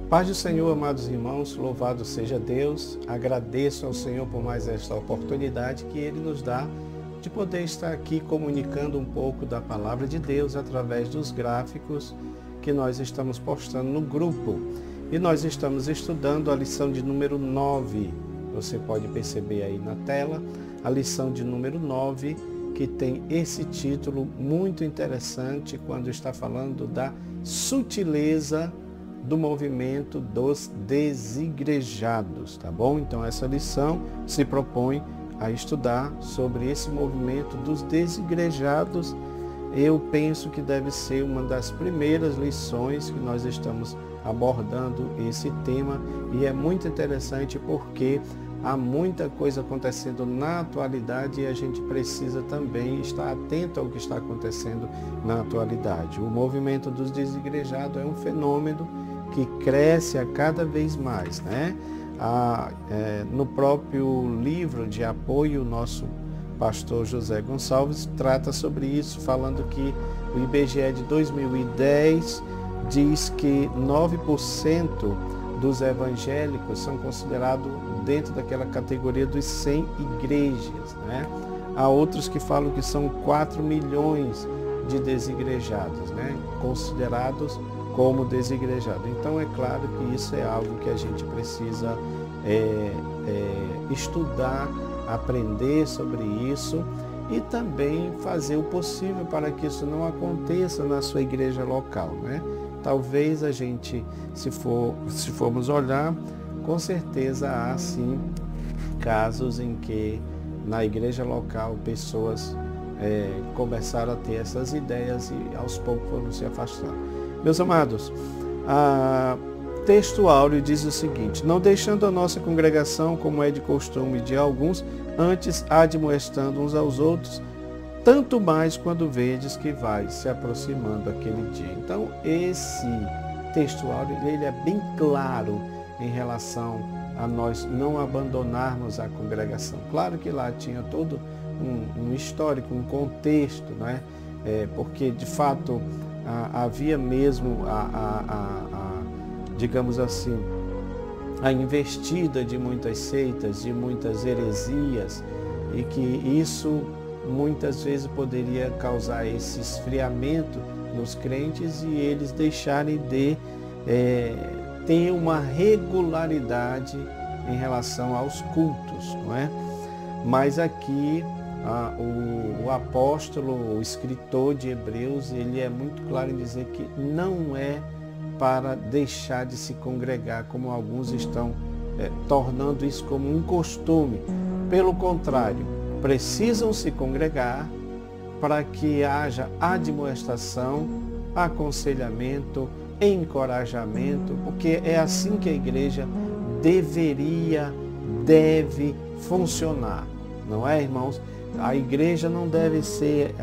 Paz do Senhor, amados irmãos, louvado seja Deus. Agradeço ao Senhor por mais esta oportunidade que Ele nos dá de poder estar aqui comunicando um pouco da palavra de Deus através dos gráficos que nós estamos postando no grupo. E nós estamos estudando a lição de número 9. Você pode perceber aí na tela a lição de número 9, que tem esse título muito interessante quando está falando da sutileza do movimento dos desigrejados, tá bom? Então essa lição se propõe a estudar sobre esse movimento dos desigrejados. Eu penso que deve ser uma das primeiras lições que nós estamos abordando esse tema, e é muito interessante porque há muita coisa acontecendo na atualidade e a gente precisa também estar atento ao que está acontecendo na atualidade. O movimento dos desigrejados é um fenômeno que cresce a cada vez mais, né? No próprio livro de apoio, o nosso pastor José Gonçalves trata sobre isso, falando que o IBGE de 2010 diz que 9% dos evangélicos são considerados dentro daquela categoria dos 100 igrejas, né? Há outros que falam que são 4 milhões de desigrejados, né? Considerados como desigrejados. Então é claro que isso é algo que a gente precisa estudar, aprender sobre isso e também fazer o possível para que isso não aconteça na sua igreja local, né? Talvez a gente, se formos olhar, com certeza há sim casos em que na igreja local pessoas começaram a ter essas ideias e aos poucos foram se afastando. Meus amados, texto áureo diz o seguinte: não deixando a nossa congregação, como é de costume de alguns, antes admoestando uns aos outros, tanto mais quando vedes que vai se aproximando aquele dia. Então, esse texto áureo, ele é bem claro em relação a nós não abandonarmos a congregação. Claro que lá tinha todo um histórico, um contexto, né? Porque, de fato, havia mesmo digamos assim, a investida de muitas seitas, de muitas heresias, e que isso muitas vezes poderia causar esse esfriamento nos crentes e eles deixarem de ter uma regularidade em relação aos cultos, não é? Mas aqui o apóstolo, o escritor de Hebreus, ele é muito claro em dizer que não é para deixar de se congregar, como alguns estão tornando isso como um costume. Pelo contrário, precisam se congregar para que haja admoestação, aconselhamento, encorajamento, porque é assim que a igreja deve funcionar, não é, irmãos? A igreja não deve ser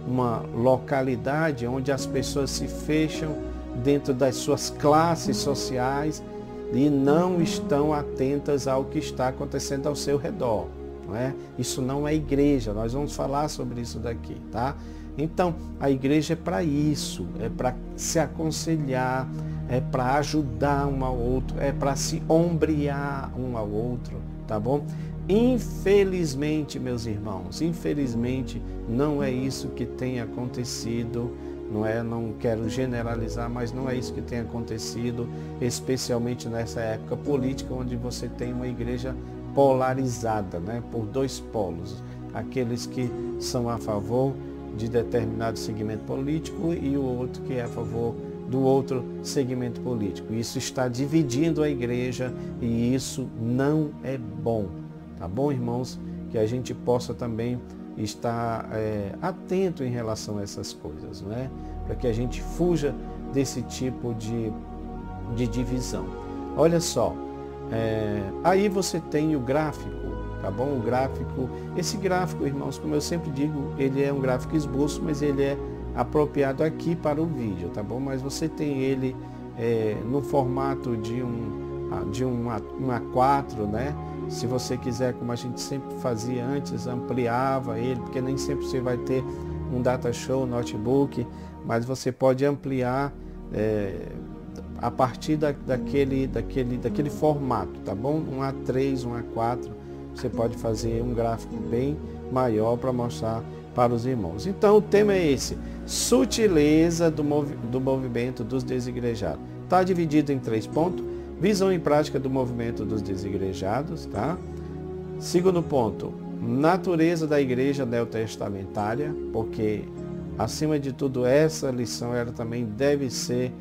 uma localidade onde as pessoas se fecham dentro das suas classes sociais e não estão atentas ao que está acontecendo ao seu redor, não é? Isso não é igreja, nós vamos falar sobre isso daqui, tá? Então, a igreja é para isso, é para se aconselhar, é para ajudar um ao outro, é para se ombrear um ao outro, tá bom? Infelizmente, meus irmãos, infelizmente não é isso que tem acontecido, não é? Não quero generalizar, mas não é isso que tem acontecido, especialmente nessa época política, onde você tem uma igreja polarizada, né? Por dois polos, aqueles que são a favor de determinado segmento político e o outro que é a favor do outro segmento político. Isso está dividindo a igreja e isso não é bom. Tá bom, irmãos? Que a gente possa também estar atento em relação a essas coisas, não é? Para que a gente fuja desse tipo de divisão. Olha só, aí você tem o gráfico, tá bom? O gráfico, esse gráfico, irmãos, como eu sempre digo, ele é um gráfico esboço, mas ele é apropriado aqui para o vídeo, tá bom? Mas você tem ele no formato de um A4, né? Se você quiser, como a gente sempre fazia antes, ampliava ele, porque nem sempre você vai ter um data show, notebook, mas você pode ampliar a partir daquele formato, tá bom? Um A3, um A4, você pode fazer um gráfico bem maior para mostrar para os irmãos. Então o tema é esse, sutileza do movimento dos desigrejados. Está dividido em 3 pontos, visão e prática do movimento dos desigrejados, tá? Segundo ponto, natureza da igreja neotestamentária, porque acima de tudo essa lição ela também deve ser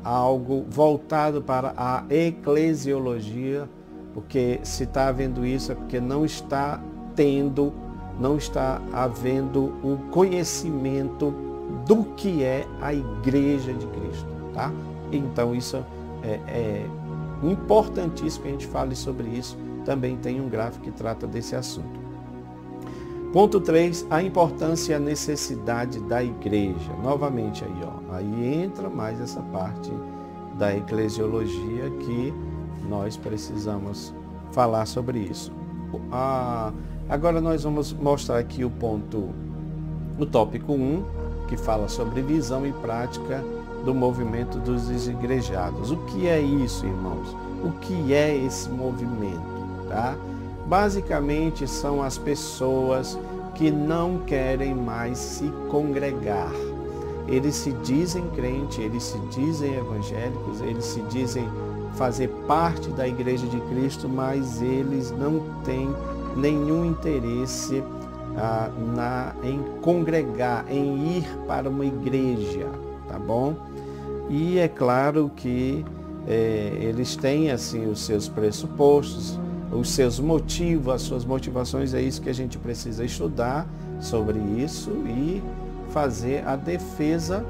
algo voltado para a eclesiologia, porque se está havendo isso é porque não está havendo o conhecimento do que é a igreja de Cristo, tá? Então isso é importantíssimo que a gente fale sobre isso. Também tem um gráfico que trata desse assunto. Ponto 3, a importância e a necessidade da igreja. Novamente aí, ó, aí entra mais essa parte da eclesiologia que nós precisamos falar sobre isso. Agora nós vamos mostrar aqui o tópico 1, que fala sobre visão e prática do movimento dos desigrejados. O que é isso, irmãos? O que é esse movimento? Tá? Basicamente são as pessoas que não querem mais se congregar. Eles se dizem crentes, eles se dizem evangélicos, eles se dizem fazer parte da igreja de Cristo, mas eles não têm nenhum interesse em congregar, em ir para uma igreja, tá bom? E é claro que eles têm assim os seus pressupostos, os seus motivos, as suas motivações, é isso que a gente precisa estudar sobre isso e fazer a defesa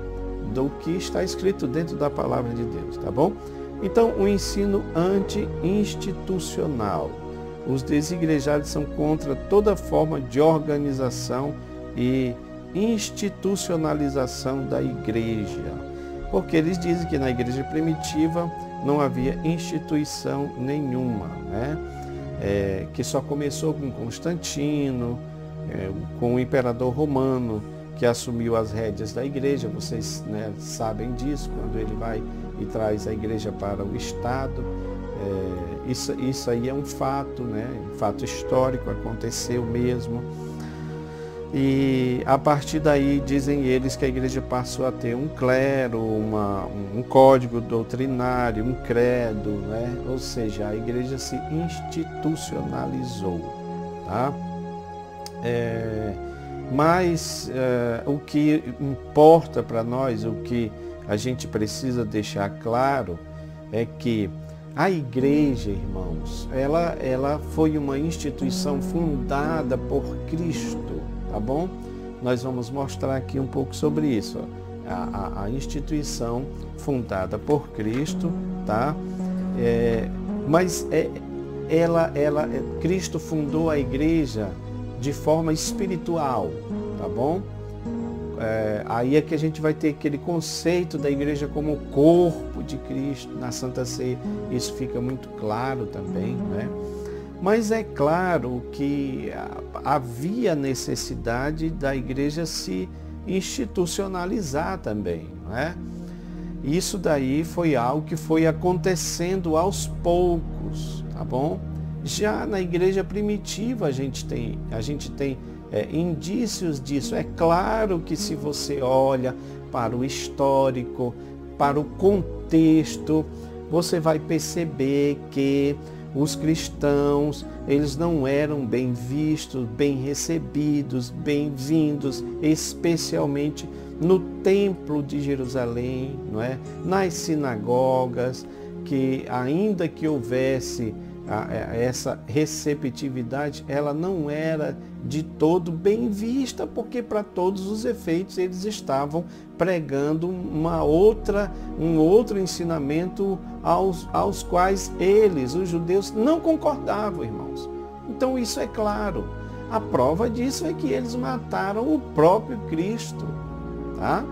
do que está escrito dentro da palavra de Deus, tá bom? Então, o ensino anti-institucional. Os desigrejados são contra toda forma de organização e institucionalização da igreja, porque eles dizem que na igreja primitiva não havia instituição nenhuma, né? Que só começou com Constantino, com o imperador romano, que assumiu as rédeas da igreja. Vocês, né, sabem disso, quando ele vai e traz a igreja para o Estado. Isso aí é um fato, né? Um fato histórico, aconteceu mesmo. E a partir daí dizem eles que a igreja passou a ter um clero, um código doutrinário, um credo, né? Ou seja, a igreja se institucionalizou, tá? Mas o que importa para nós, o que a gente precisa deixar claro é que a igreja, irmãos, ela foi uma instituição fundada por Cristo, tá bom? Nós vamos mostrar aqui um pouco sobre isso. A instituição fundada por Cristo, tá? Mas Cristo fundou a igreja de forma espiritual, tá bom? Aí é que a gente vai ter aquele conceito da igreja como corpo de Cristo na Santa Ceia. Isso fica muito claro também, né? Mas é claro que havia necessidade da igreja se institucionalizar também, né? Isso daí foi algo que foi acontecendo aos poucos, tá bom? Já na igreja primitiva a gente tem indícios disso. É claro que se você olha para o histórico, para o contexto, você vai perceber que os cristãos, eles não eram bem vistos, bem recebidos, bem-vindos, especialmente no templo de Jerusalém, não é? Nas sinagogas, que ainda que houvesse essa receptividade, ela não era de todo bem vista, porque para todos os efeitos eles estavam pregando um outro ensinamento aos quais eles, os judeus, não concordavam, irmãos. Então isso é claro. A prova disso é que eles mataram o próprio Cristo, tá?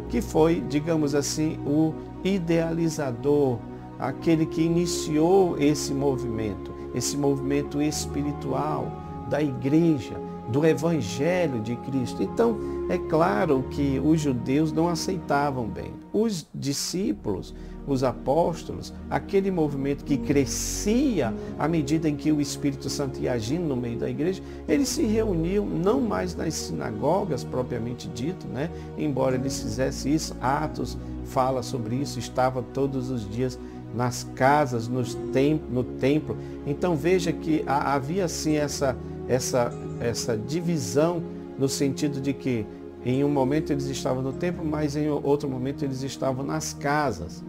Que foi, digamos assim, o idealizador, aquele que iniciou esse movimento espiritual da igreja, do Evangelho de Cristo. Então, É claro que os judeus não aceitavam bem. Os discípulos, os apóstolos, aquele movimento que crescia à medida em que o Espírito Santo ia agindo no meio da igreja, eles se reuniam não mais nas sinagogas propriamente dito, né? Embora eles fizessem isso, Atos fala sobre isso, estava todos os dias nas casas, no templo. Então veja que havia assim essa divisão, no sentido de que em um momento eles estavam no templo, mas em outro momento eles estavam nas casas.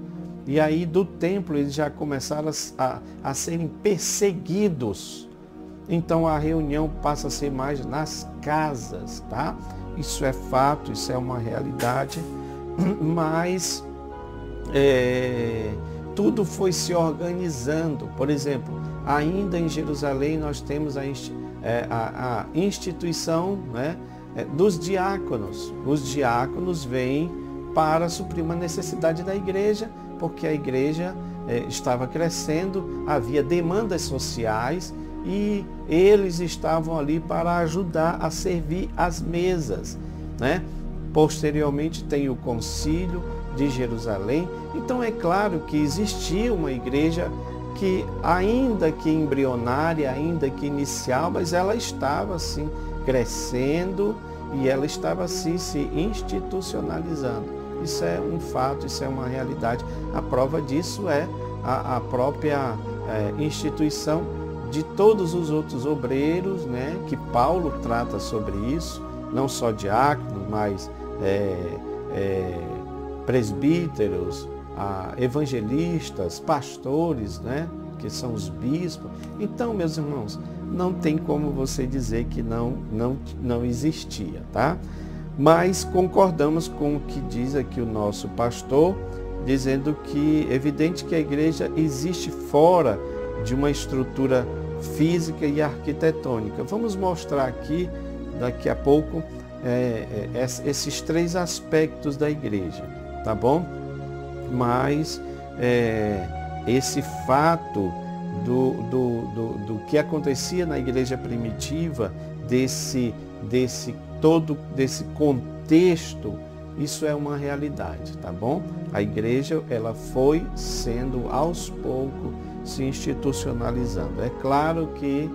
E aí do templo eles já começaram a serem perseguidos. Então a reunião passa a ser mais nas casas, tá? Isso é fato, isso é uma realidade, mas tudo foi se organizando. Por exemplo, ainda em Jerusalém nós temos a instituição, né, dos diáconos. Os diáconos vêm para suprir uma necessidade da igreja, porque a igreja estava crescendo, havia demandas sociais e eles estavam ali para ajudar a servir as mesas, né? Posteriormente tem o Concílio de Jerusalém. Então é claro que existia uma igreja que, ainda que embrionária, ainda que inicial, mas ela estava assim crescendo e ela estava assim se institucionalizando. Isso é um fato, isso é uma realidade. A prova disso é a própria instituição de todos os outros obreiros, né, que Paulo trata sobre isso, não só diáconos, mas presbíteros, evangelistas, pastores, né, que são os bispos. Então, meus irmãos, não tem como você dizer que não existia, tá? Mas concordamos com o que diz aqui o nosso pastor, dizendo que é evidente que a igreja existe fora de uma estrutura física e arquitetônica. Vamos mostrar aqui, daqui a pouco, esses três aspectos da igreja, tá bom? Mas esse fato do que acontecia na igreja primitiva, desse contexto, isso é uma realidade, tá bom? A igreja, ela foi sendo aos poucos se institucionalizando. É claro que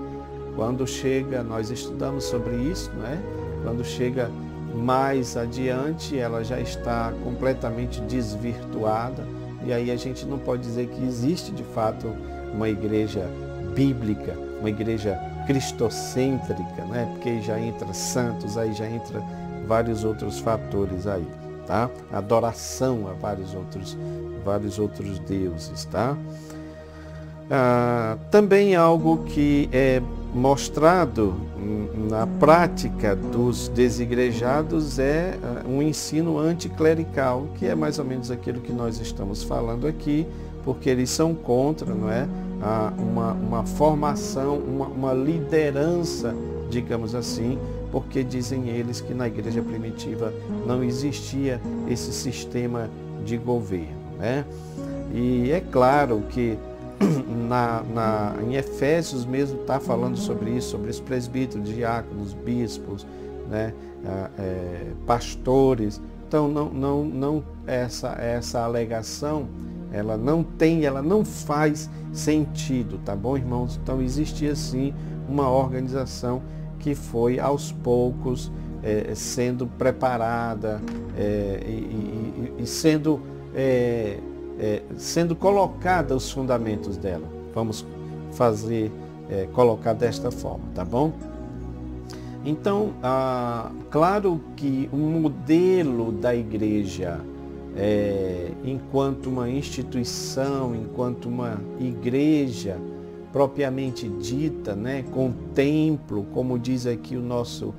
quando chega, nós estudamos sobre isso, né? Quando chega mais adiante, ela já está completamente desvirtuada, e aí a gente não pode dizer que existe de fato uma igreja bíblica, uma igreja cristocêntrica, né? Porque já entra santos, aí já entra vários outros fatores aí, tá? Adoração a vários outros deuses, tá? Também algo que é mostrado na prática dos desigrejados é um ensino anticlerical, que é mais ou menos aquilo que nós estamos falando aqui, porque eles são contra, não é? Uma formação, uma liderança, digamos assim, porque dizem eles que na igreja primitiva não existia esse sistema de governo, né? E é claro que em Efésios mesmo está falando sobre isso, sobre os presbíteros, diáconos, bispos, né? Pastores. Então essa alegação, ela não faz sentido, tá bom, irmãos? Então existia sim uma organização que foi aos poucos sendo preparada e sendo colocada os fundamentos dela. Vamos colocar desta forma, tá bom? Então, claro que o modelo da igreja, enquanto uma instituição, enquanto uma igreja propriamente dita, né, com templo, como diz aqui o nosso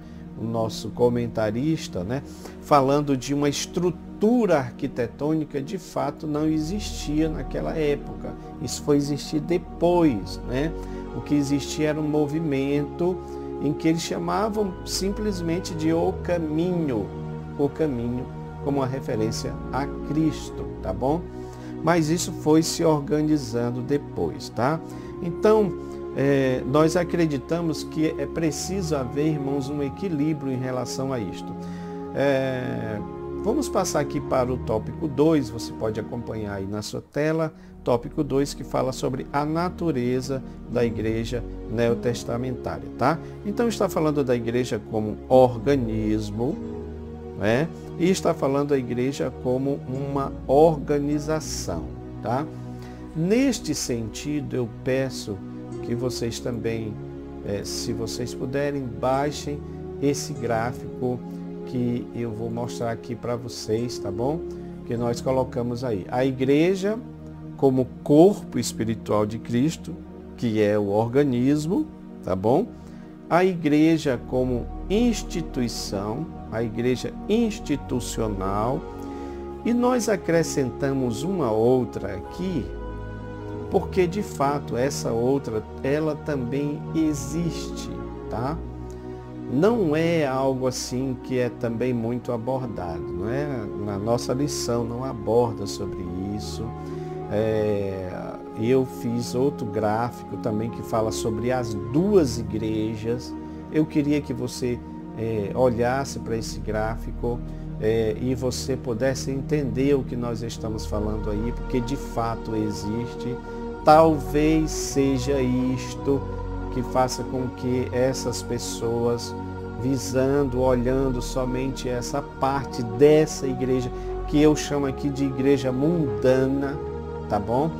comentarista, né, falando de uma estrutura arquitetônica, de fato não existia naquela época. Isso foi existir depois, né? O que existia era um movimento em que eles chamavam simplesmente de o caminho como uma referência a Cristo, tá bom? Mas isso foi se organizando depois, tá? Então, nós acreditamos que é preciso haver, irmãos, um equilíbrio em relação a isto. Vamos passar aqui para o tópico 2, você pode acompanhar aí na sua tela, tópico 2, que fala sobre a natureza da igreja neotestamentária, tá? Então está falando da igreja como organismo, né? E está falando da igreja como uma organização, tá? Neste sentido, eu peço que vocês também, se vocês puderem, baixem esse gráfico que eu vou mostrar aqui para vocês, tá bom? Que nós colocamos aí. A igreja como corpo espiritual de Cristo, que é o organismo, tá bom? A igreja como instituição, a igreja institucional, e nós acrescentamos uma outra aqui, porque de fato essa outra, ela também existe, tá? Não é algo assim que é também muito abordado, não é? Na nossa lição não aborda sobre isso. Eu fiz outro gráfico também que fala sobre as duas igrejas. Eu queria que você olhasse para esse gráfico e você pudesse entender o que nós estamos falando aí, porque de fato existe. Talvez seja isto que faça com que essas pessoas, visando, olhando somente essa parte dessa igreja, que eu chamo aqui de igreja mundana, tá bom?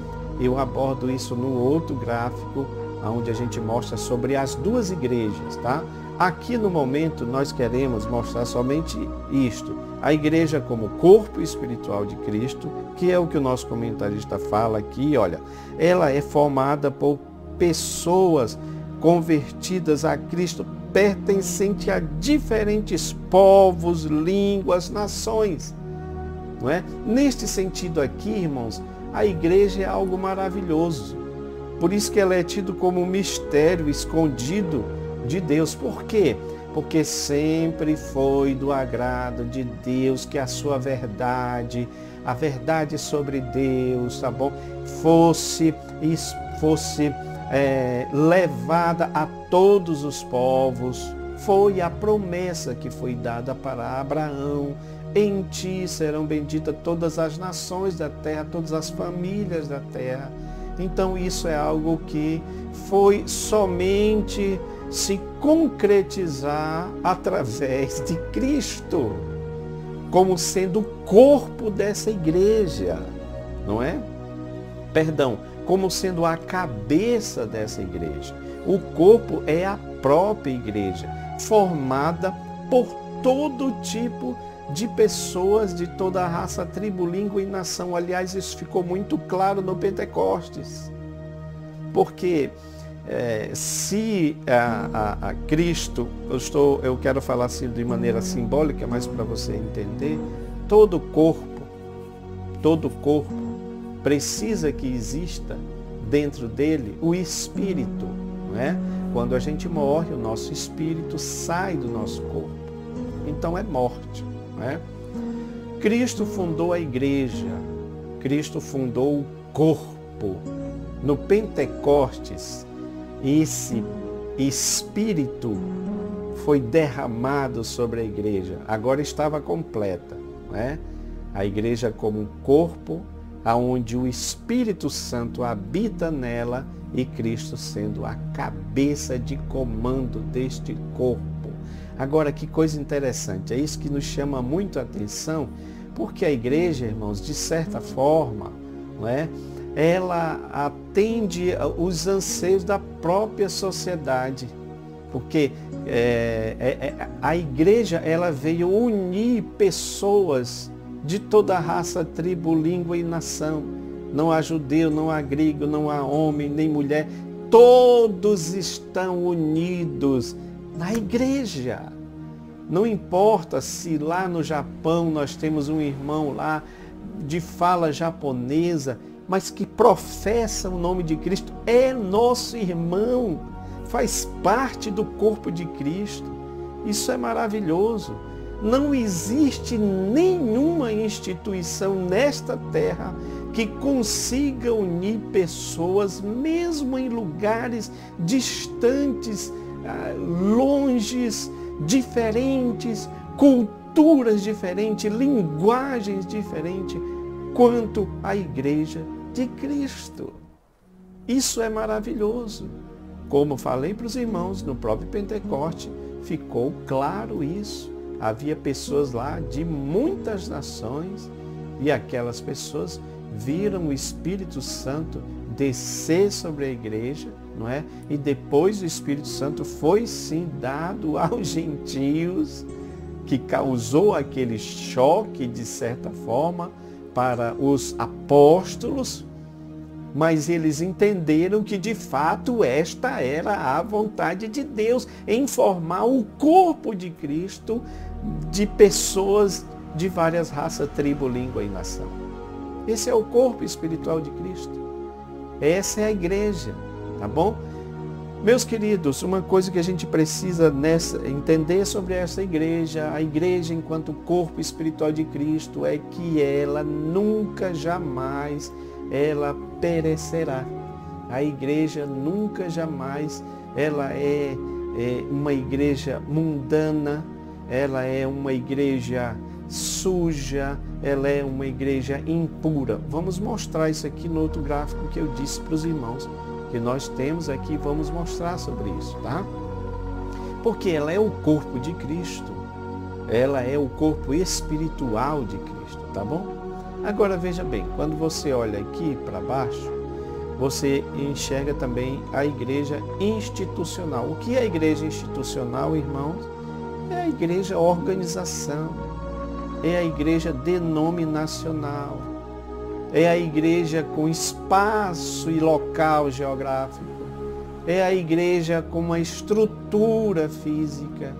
Eu abordo isso no outro gráfico, onde a gente mostra sobre as duas igrejas, tá? Aqui no momento nós queremos mostrar somente isto, a igreja como corpo espiritual de Cristo, que é o que o nosso comentarista fala aqui, olha, ela é formada por pessoas convertidas a Cristo, pertencente a diferentes povos, línguas, nações, não é? Neste sentido aqui, irmãos, a igreja é algo maravilhoso. Por isso que ela é tida como um mistério escondido de Deus. Por quê? Porque sempre foi do agrado de Deus que a sua verdade, a verdade sobre Deus, tá bom? Fosse levada a todos os povos. Foi a promessa que foi dada para Abraão. Em ti serão benditas todas as nações da terra, todas as famílias da terra. Então isso é algo que foi somente se concretizar através de Cristo, como sendo o corpo dessa igreja, não é? Perdão, como sendo a cabeça dessa igreja. O corpo é a própria igreja, formada por todo tipo de pessoas de toda a raça, tribo, língua e nação. Aliás, isso ficou muito claro no Pentecostes. Porque se a Cristo, eu quero falar assim de maneira simbólica, mas para você entender, todo corpo precisa que exista dentro dele o espírito, não é? Quando a gente morre, o nosso espírito sai do nosso corpo. Então é morte, não é? Cristo fundou a igreja, Cristo fundou o corpo. No Pentecostes, esse espírito foi derramado sobre a igreja. Agora estava completa, não é? A igreja como um corpo, aonde o Espírito Santo habita nela e Cristo sendo a cabeça de comando deste corpo. Agora, que coisa interessante, é isso que nos chama muito a atenção, porque a igreja, irmãos, de certa forma, não é? Ela atende os anseios da própria sociedade, porque a igreja, ela veio unir pessoas de toda a raça, tribo, língua e nação. Não há judeu, não há grego, não há homem, nem mulher. Todos estão unidos na igreja. Não importa se lá no Japão nós temos um irmão lá de fala japonesa, mas que professa o nome de Cristo, é nosso irmão, faz parte do corpo de Cristo. Isso é maravilhoso. Não existe nenhuma instituição nesta terra que consiga unir pessoas, mesmo em lugares distantes, longes, diferentes, culturas culturas diferentes, linguagens diferentes, quanto a igreja de Cristo. Isso é maravilhoso. Como falei para os irmãos, no próprio Pentecoste, ficou claro isso. Havia pessoas lá de muitas nações e aquelas pessoas viram o Espírito Santo descer sobre a igreja, não é? E depois o Espírito Santo foi sim dado aos gentios, que causou aquele choque, de certa forma, para os apóstolos, mas eles entenderam que de fato esta era a vontade de Deus, em formar o corpo de Cristo de pessoas de várias raças, tribo, língua e nação. Esse é o corpo espiritual de Cristo. Essa é a igreja, tá bom? Meus queridos, uma coisa que a gente precisa entender sobre essa igreja, a igreja enquanto corpo espiritual de Cristo, é que ela nunca, jamais, ela perecerá. A igreja nunca, jamais, ela é uma igreja mundana, ela é uma igreja suja, ela é uma igreja impura. Vamos mostrar isso aqui no outro gráfico que eu disse para os irmãos, que nós temos aqui, vamos mostrar sobre isso, tá? Porque ela é o corpo de Cristo, ela é o corpo espiritual de Cristo, tá bom? Agora veja bem, quando você olha aqui para baixo, você enxerga também a igreja institucional. O que é a igreja institucional, irmãos? É a igreja organização, é a igreja denominacional, é a igreja com espaço e local geográfico, é a igreja com uma estrutura física,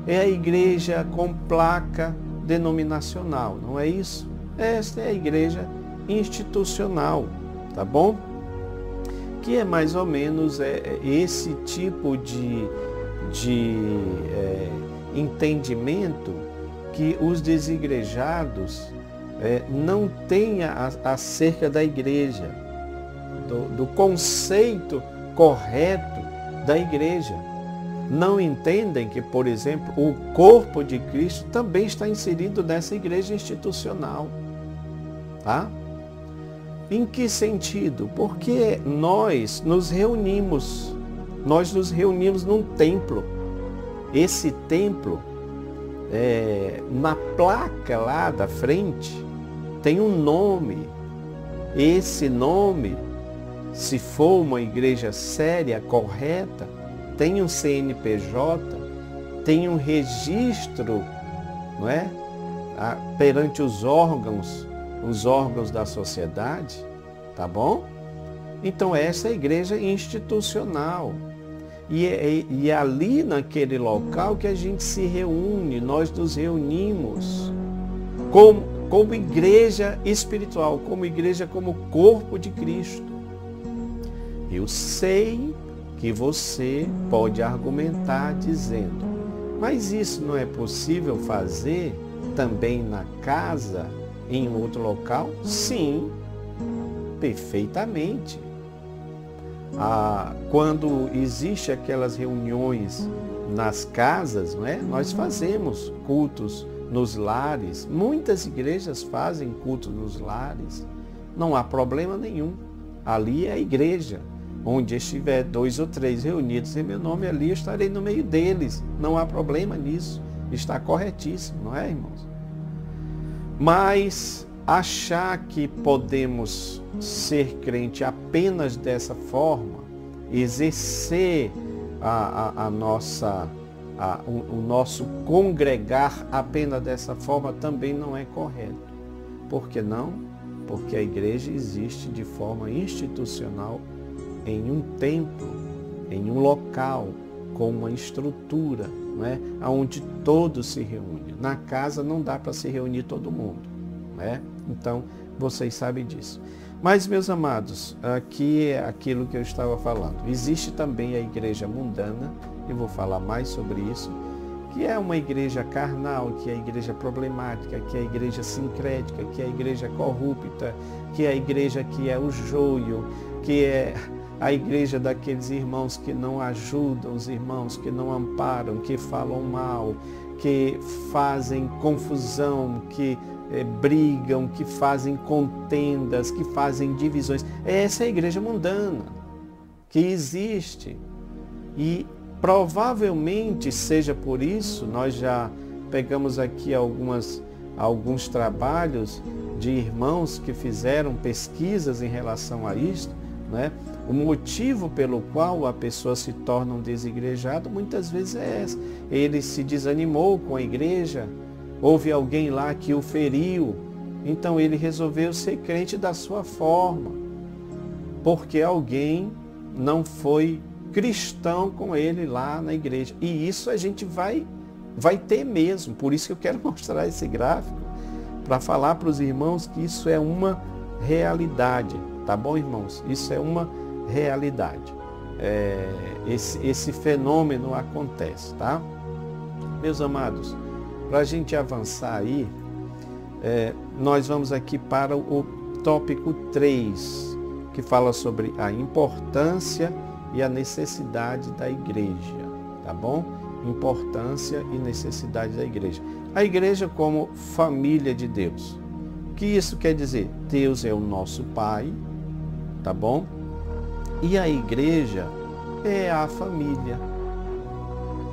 é a igreja com placa denominacional, não é isso? Esta é a igreja institucional, tá bom? Que é mais ou menos esse tipo de entendimento que os desigrejados não têm acerca da igreja, do conceito correto da igreja. Não entendem que, por exemplo, o corpo de Cristo também está inserido nessa igreja institucional. Tá? Em que sentido? Porque nós nos reunimos num templo. Esse templo, na placa lá da frente, tem um nome. Esse nome, se for uma igreja séria, correta, tem um CNPJ, tem um registro, não é? Perante os órgãos da sociedade, tá bom? Então essa é a igreja institucional. E é ali naquele local que a gente se reúne, nós nos reunimos como igreja espiritual, como igreja, como corpo de Cristo. Eu sei que você pode argumentar dizendo, mas isso não é possível fazer também na casa, em outro local? Sim, perfeitamente. Quando existe aquelas reuniões nas casas, não é? Nós fazemos cultos nos lares. Muitas igrejas fazem cultos nos lares. Não há problema nenhum. Ali é a igreja. Onde estiver 2 ou 3 reunidos em meu nome, ali eu estarei no meio deles. Não há problema nisso. Está corretíssimo, não é, irmãos? Mas achar que podemos ser crente apenas dessa forma, exercer o nosso congregar apenas dessa forma, também não é correto. Por que não? Porque a igreja existe de forma institucional em um templo, em um local, com uma estrutura, não é? Onde todos se reúnem. Na casa não dá para se reunir todo mundo, não é? Então, vocês sabem disso. Mas, meus amados, aqui é aquilo que eu estava falando. Existe também a igreja mundana, e vou falar mais sobre isso, que é uma igreja carnal, que é a igreja problemática, que é a igreja sincrética, que é a igreja corrupta, que é a igreja que é o joio, que é a igreja daqueles irmãos que não ajudam os irmãos, que não amparam, que falam mal, que fazem confusão, que brigam, que fazem contendas, que fazem divisões. Essa é a igreja mundana que existe. E provavelmente seja por isso, nós já pegamos aqui alguns trabalhos de irmãos que fizeram pesquisas em relação a isto, né? O motivo pelo qual a pessoa se torna um desigrejado muitas vezes é esse. Ele se desanimou com a igreja, houve alguém lá que o feriu, então ele resolveu ser crente da sua forma, porque alguém não foi cristão com ele lá na igreja. E isso a gente vai ter mesmo. Por isso que eu quero mostrar esse gráfico, para falar para os irmãos que isso é uma realidade. Tá bom, irmãos? Isso é uma realidade. Esse fenômeno acontece, tá? Meus amados, para a gente avançar aí, nós vamos aqui para o tópico 3, que fala sobre a importância e a necessidade da igreja, tá bom? Importância e necessidade da igreja. A igreja como família de Deus. O que isso quer dizer? Deus é o nosso Pai, tá bom? E a igreja é a família.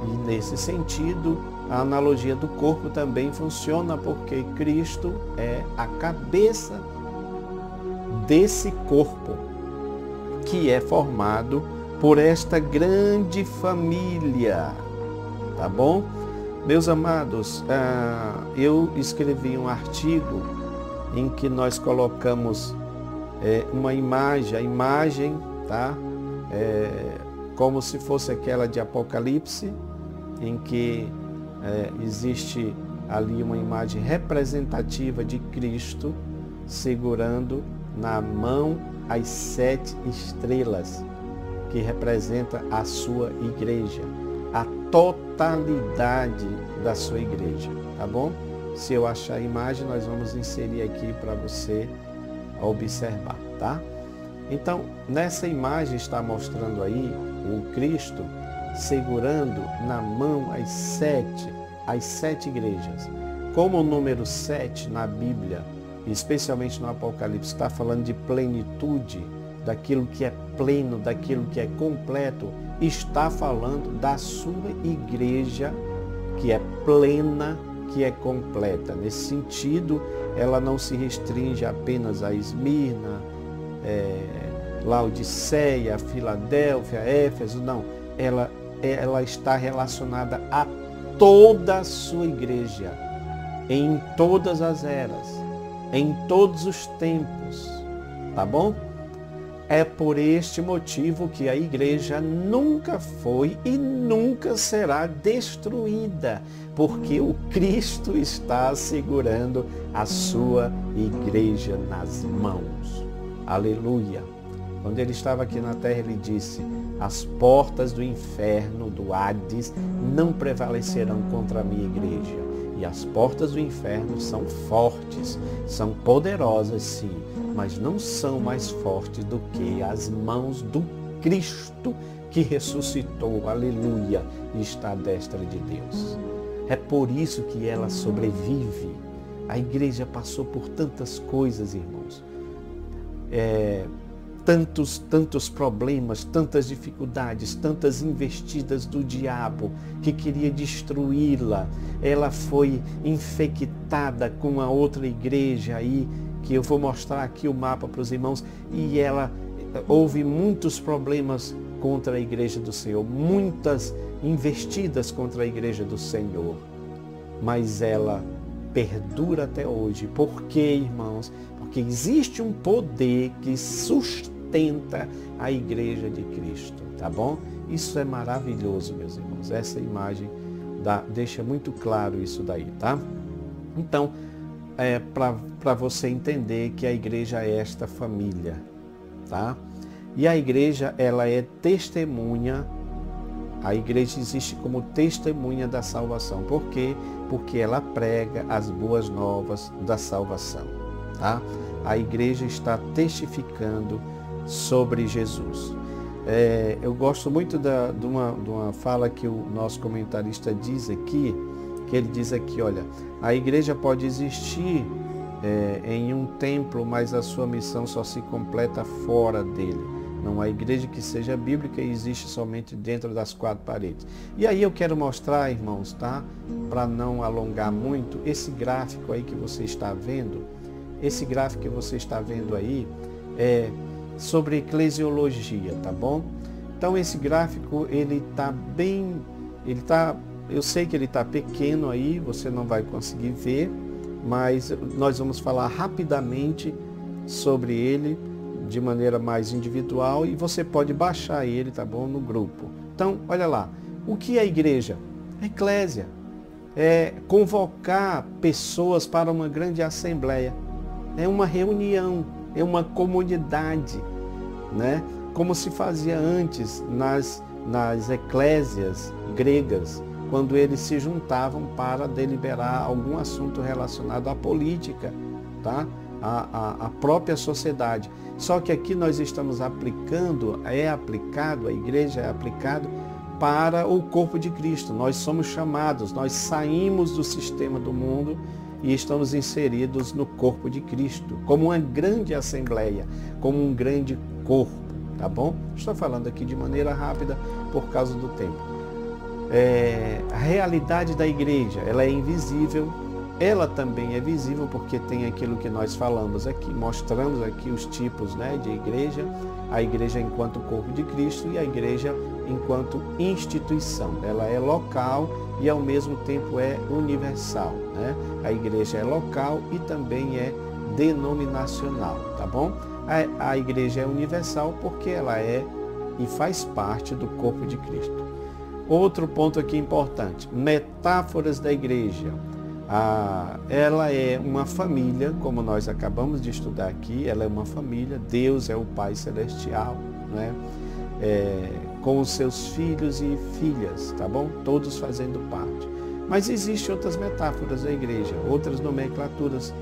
E nesse sentido, a analogia do corpo também funciona, porque Cristo é a cabeça desse corpo, que é formado por esta grande família, tá bom? Meus amados, eu escrevi um artigo em que nós colocamos uma imagem, a imagem, tá? Como se fosse aquela de Apocalipse, em que existe ali uma imagem representativa de Cristo segurando na mão as 7 estrelas, que representa a sua igreja, a totalidade da sua igreja, tá bom? Se eu achar a imagem, nós vamos inserir aqui para você observar, tá? Então, nessa imagem está mostrando aí o Cristo segurando na mão as sete igrejas. Como o número 7 na Bíblia, especialmente no Apocalipse, está falando de plenitude, daquilo que é pleno, daquilo que é completo, está falando da sua igreja, que é plena, que é completa. Nesse sentido, ela não se restringe apenas a Esmirna, Laodiceia, Filadélfia, Éfeso, não. Ela está relacionada a toda a sua igreja, em todas as eras, em todos os tempos, tá bom? É por este motivo que a igreja nunca foi e nunca será destruída, porque o Cristo está segurando a sua igreja nas mãos. Aleluia! Quando ele estava aqui na terra, ele disse: as portas do inferno, do Hades, não prevalecerão contra a minha igreja. E as portas do inferno são fortes, são poderosas, sim, mas não são mais fortes do que as mãos do Cristo que ressuscitou, aleluia, e está à destra de Deus. É por isso que ela sobrevive. A igreja passou por tantas coisas, irmãos. Tantos problemas, tantas dificuldades, tantas investidas do diabo que queria destruí-la. Ela foi infectada com a outra igreja aí, que eu vou mostrar aqui o mapa para os irmãos, e houve muitos problemas contra a igreja do Senhor, muitas investidas contra a igreja do Senhor, mas ela perdura até hoje. Por quê, irmãos? Porque existe um poder que sustenta a igreja de Cristo, tá bom? Isso é maravilhoso, meus irmãos. Essa imagem deixa muito claro isso daí, tá? Então, para você entender que a igreja é esta família, tá? E a igreja, ela é testemunha. A igreja existe como testemunha da salvação. Por quê? Porque ela prega as boas novas da salvação, tá? A igreja está testificando sobre Jesus. Eu gosto muito de uma fala que o nosso comentarista diz aqui, que ele diz aqui, olha, a igreja pode existir em um templo, mas a sua missão só se completa fora dele. Não há igreja que seja bíblica e existe somente dentro das quatro paredes. E aí eu quero mostrar, irmãos, tá? Para não alongar muito, esse gráfico aí que você está vendo, esse gráfico que você está vendo aí é sobre eclesiologia, tá bom? Então esse gráfico, ele tá bem, eu sei que ele está pequeno aí, você não vai conseguir ver, mas nós vamos falar rapidamente sobre ele de maneira mais individual e você pode baixar ele, tá bom, no grupo. Então, olha lá, o que é a igreja? Eclésia. É convocar pessoas para uma grande assembleia. É uma reunião, é uma comunidade, né? Como se fazia antes nas eclésias gregas, quando eles se juntavam para deliberar algum assunto relacionado à política, tá? A própria sociedade. Só que aqui nós estamos aplicando, a igreja é aplicado para o corpo de Cristo. Nós somos chamados, nós saímos do sistema do mundo e estamos inseridos no corpo de Cristo, como uma grande assembleia, como um grande corpo, tá bom? Estou falando aqui de maneira rápida por causa do tempo. A realidade da igreja, ela é invisível, ela também é visível porque tem aquilo que nós falamos aqui, mostramos aqui os tipos, né, de igreja, a igreja enquanto corpo de Cristo e a igreja enquanto instituição. Ela é local e ao mesmo tempo é universal, né? A igreja é local e também é denominacional, tá bom? A igreja é universal porque ela é e faz parte do corpo de Cristo. Outro ponto aqui importante, metáforas da igreja. Ela é uma família, como nós acabamos de estudar aqui, ela é uma família, Deus é o Pai Celestial, né? Com os seus filhos e filhas, tá bom? Todos fazendo parte. Mas existem outras metáforas da igreja, outras nomenclaturas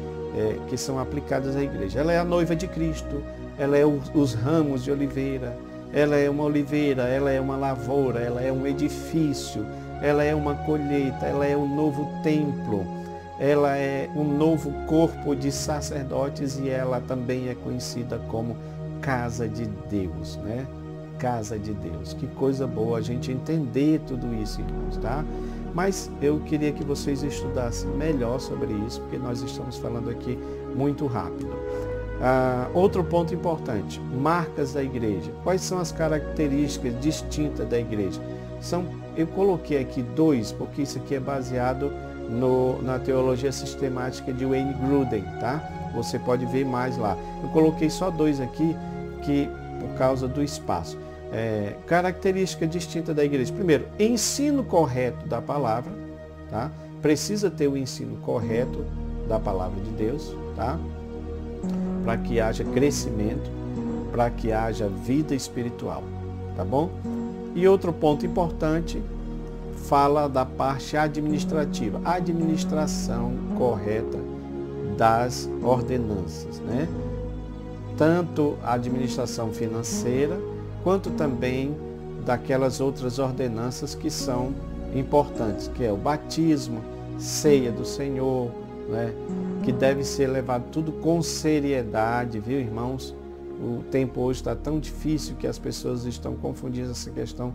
que são aplicadas à igreja. Ela é a noiva de Cristo, ela é os ramos de oliveira, ela é uma oliveira, ela é uma lavoura, ela é um edifício, ela é uma colheita, ela é um novo templo, ela é um novo corpo de sacerdotes e ela também é conhecida como casa de Deus, né? Casa de Deus. Que coisa boa a gente entender tudo isso, irmãos, tá? Mas eu queria que vocês estudassem melhor sobre isso, porque nós estamos falando aqui muito rápido. Outro ponto importante, marcas da igreja. Quais são as características distintas da igreja? Eu coloquei aqui 2, porque isso aqui é baseado na teologia sistemática de Wayne Grudem, tá? Você pode ver mais lá. Eu coloquei só 2 aqui, por causa do espaço. Característica distinta da igreja. Primeiro, ensino correto da palavra, tá? Precisa ter o ensino correto da palavra de Deus, tá? Para que haja crescimento, para que haja vida espiritual, tá bom? E outro ponto importante, fala da parte administrativa, a administração correta das ordenanças, né? Tanto a administração financeira, quanto também daquelas outras ordenanças que são importantes, que é o batismo, ceia do Senhor, né? Que deve ser levado tudo com seriedade, viu, irmãos? O tempo hoje está tão difícil que as pessoas estão confundindo essa questão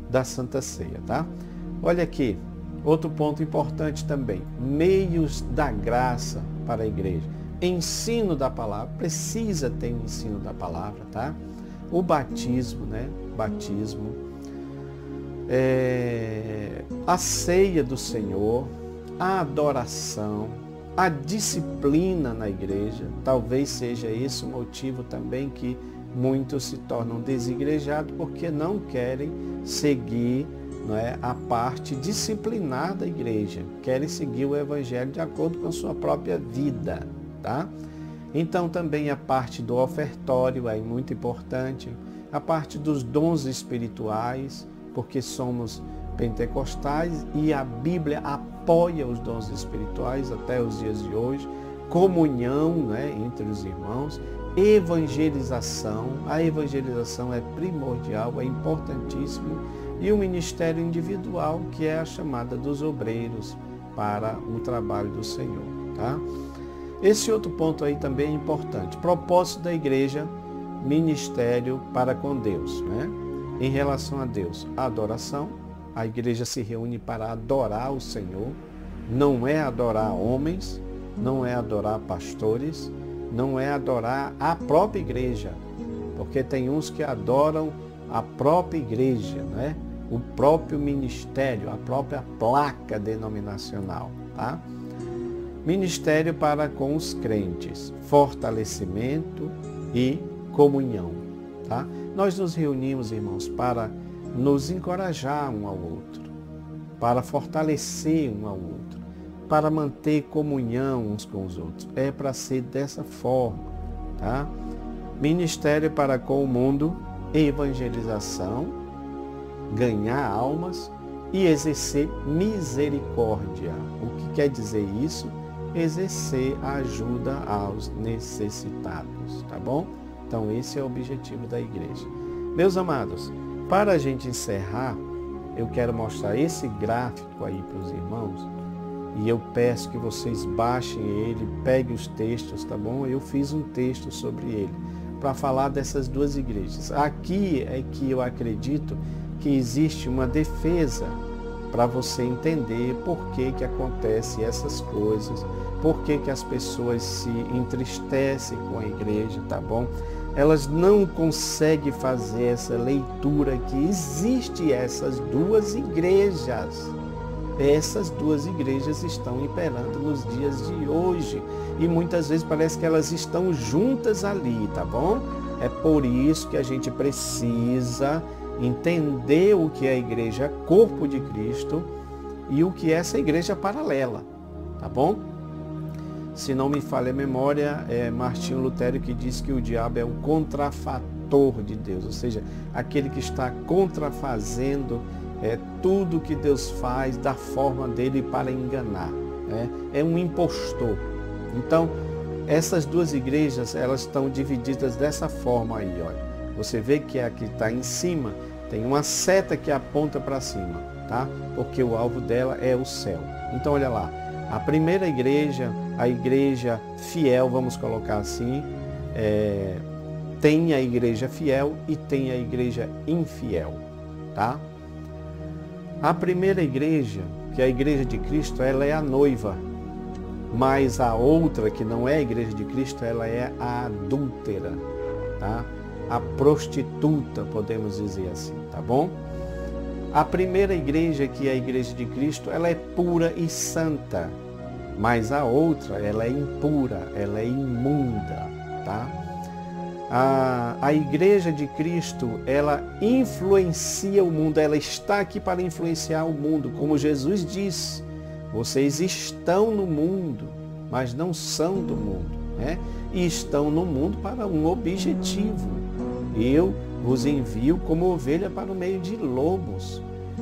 da Santa Ceia, tá? Olha aqui, outro ponto importante também, meios da graça para a igreja. Ensino da palavra, precisa ter o ensino da palavra, tá? O batismo, né? Batismo. A ceia do Senhor, a adoração, a disciplina na igreja. Talvez seja esse o motivo também que muitos se tornam desigrejados porque não querem seguir, não é, a parte disciplinar da igreja, querem seguir o evangelho de acordo com a sua própria vida, tá? Então também a parte do ofertório é muito importante, a parte dos dons espirituais, porque somos pentecostais e a Bíblia apoia os dons espirituais até os dias de hoje, comunhão, né, entre os irmãos, evangelização, a evangelização é primordial, é importantíssimo, e o ministério individual, que é a chamada dos obreiros, para o trabalho do Senhor, tá? Esse outro ponto aí também é importante. Propósito da igreja, ministério para com Deus, né? Em relação a Deus, a adoração. A igreja se reúne para adorar o Senhor. Não é adorar homens, não é adorar pastores, não é adorar a própria igreja. Porque tem uns que adoram a própria igreja, né? O próprio ministério, a própria placa denominacional, tá? Ministério para com os crentes, fortalecimento e comunhão, tá? Nós nos reunimos, irmãos, para nos encorajar um ao outro, para fortalecer um ao outro, para manter comunhão uns com os outros. É para ser dessa forma, tá? Ministério para com o mundo, evangelização, ganhar almas e exercer misericórdia. O que quer dizer isso? Exercer a ajuda aos necessitados, tá bom? Então esse é o objetivo da igreja. Meus amados, para a gente encerrar, eu quero mostrar esse gráfico aí para os irmãos e eu peço que vocês baixem ele, peguem os textos, tá bom? Eu fiz um texto sobre ele para falar dessas duas igrejas. Aqui é que eu acredito que existe uma defesa para você entender por que que acontecem essas coisas, por que que as pessoas se entristecem com a igreja, tá bom? Elas não conseguem fazer essa leitura que existe essas duas igrejas. Essas duas igrejas estão imperando nos dias de hoje e muitas vezes parece que elas estão juntas ali, tá bom? É por isso que a gente precisa entender o que é a igreja corpo de Cristo e o que é essa igreja paralela, tá bom? Se não me falha a memória, é Martinho Lutero que diz que o diabo é o contrafator de Deus, ou seja, aquele que está contrafazendo tudo que Deus faz da forma dele para enganar, né? É um impostor. Então, essas duas igrejas, elas estão divididas dessa forma aí, olha. Você vê que a que está em cima tem uma seta que aponta para cima, tá? Porque o alvo dela é o céu. Então, olha lá. A primeira igreja, a igreja fiel, vamos colocar assim, tem a igreja fiel e tem a igreja infiel, tá? A primeira igreja, que é a igreja de Cristo, ela é a noiva, mas a outra, que não é a igreja de Cristo, ela é a adúltera, tá? A prostituta, podemos dizer assim, tá bom? A primeira igreja, que é a igreja de Cristo, ela é pura e santa, mas a outra, ela é impura, ela é imunda, tá? A igreja de Cristo, ela influencia o mundo, ela está aqui para influenciar o mundo, como Jesus disse, vocês estão no mundo, mas não são do mundo, né? E estão no mundo para um objetivo. Eu vos envio como ovelha para o meio de lobos,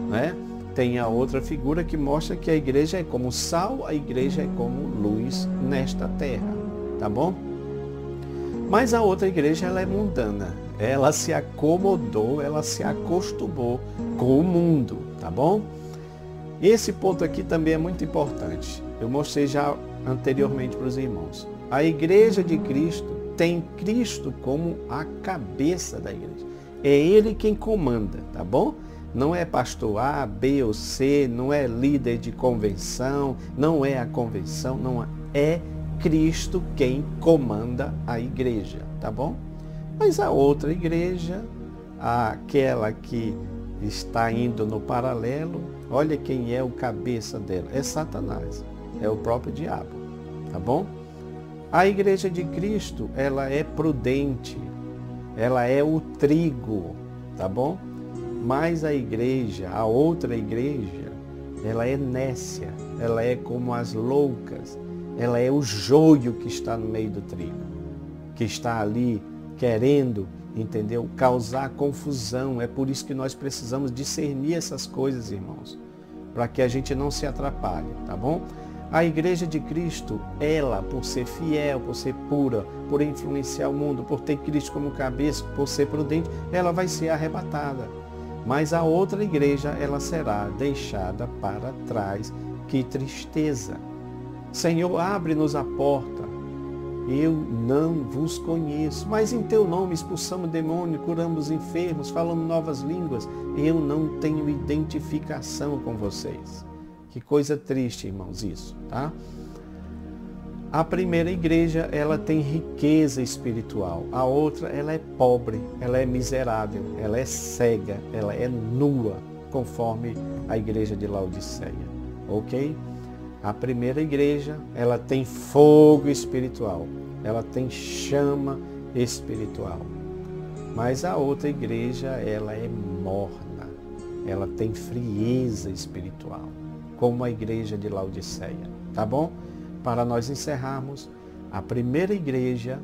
né? Tem a outra figura que mostra que a igreja é como sal, a igreja é como luz nesta terra, tá bom? Mas a outra igreja, ela é mundana, ela se acomodou, ela se acostumou com o mundo, tá bom? Esse ponto aqui também é muito importante, eu mostrei já anteriormente para os irmãos. A igreja de Cristo tem Cristo como a cabeça da igreja. É Ele quem comanda, tá bom? Não é pastor A, B ou C, não é líder de convenção, não é a convenção, não é Cristo quem comanda a igreja, tá bom? Mas a outra igreja, aquela que está indo no paralelo, olha quem é o cabeça dela, é Satanás, é o próprio diabo, tá bom? A igreja de Cristo, ela é prudente, ela é o trigo, tá bom? Mas a igreja, a outra igreja, ela é nécia, ela é como as loucas, ela é o joio que está no meio do trigo, que está ali querendo, entendeu? Causar confusão. É por isso que nós precisamos discernir essas coisas, irmãos, para que a gente não se atrapalhe, tá bom? A igreja de Cristo, ela, por ser fiel, por ser pura, por influenciar o mundo, por ter Cristo como cabeça, por ser prudente, ela vai ser arrebatada. Mas a outra igreja, ela será deixada para trás Que tristeza! Senhor, abre-nos a porta. Eu não vos conheço, mas em teu nome expulsamos demônio, curamos enfermos, falamos novas línguas. Eu não tenho identificação com vocês. Que coisa triste, irmãos, isso, tá? A primeira igreja, ela tem riqueza espiritual. A outra, ela é pobre, ela é miserável, ela é cega, ela é nua, conforme a igreja de Laodiceia. Ok? A primeira igreja, ela tem fogo espiritual, ela tem chama espiritual. Mas a outra igreja, ela é morna, ela tem frieza espiritual, como a igreja de Laodiceia. Tá bom? Para nós encerrarmos, a primeira igreja,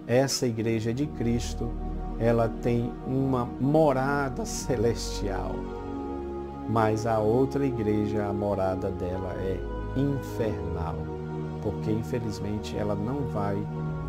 essa igreja de Cristo, ela tem uma morada celestial. Mas a outra igreja, a morada dela é infernal, porque infelizmente ela não vai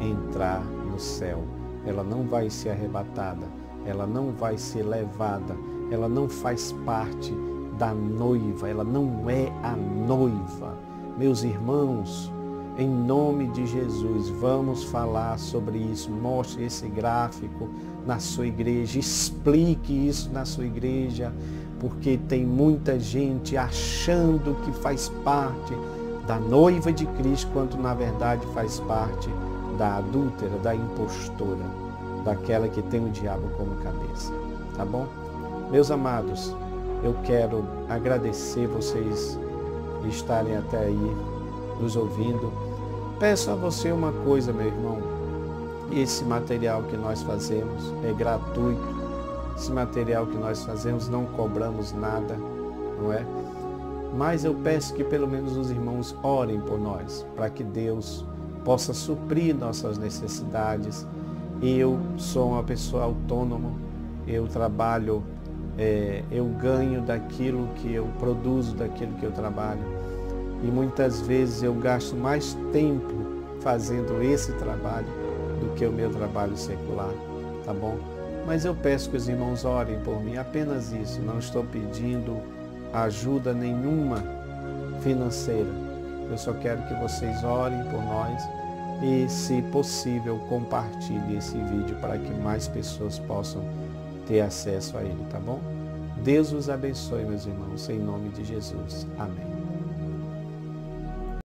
entrar no céu, ela não vai ser arrebatada, ela não vai ser levada, ela não faz parte da noiva, ela não é a noiva. Meus irmãos, em nome de Jesus, vamos falar sobre isso. Mostre esse gráfico na sua igreja, explique isso na sua igreja, porque tem muita gente achando que faz parte da noiva de Cristo, quando na verdade faz parte da adúltera, da impostora, daquela que tem o diabo como cabeça. Tá bom? Meus amados, eu quero agradecer vocês estarem até aí nos ouvindo. Peço a você uma coisa, meu irmão. Esse material que nós fazemos é gratuito. Esse material que nós fazemos não cobramos nada, não é? Mas eu peço que pelo menos os irmãos orem por nós, para que Deus possa suprir nossas necessidades. Eu sou uma pessoa autônoma, eu trabalho, eu ganho daquilo que eu produzo, daquilo que eu trabalho. E muitas vezes eu gasto mais tempo fazendo esse trabalho do que o meu trabalho secular, tá bom? Mas eu peço que os irmãos orem por mim, apenas isso. Não estou pedindo ajuda nenhuma financeira. Eu só quero que vocês orem por nós e, se possível, compartilhem esse vídeo para que mais pessoas possam ter acesso a ele, tá bom? Deus os abençoe, meus irmãos, em nome de Jesus. Amém.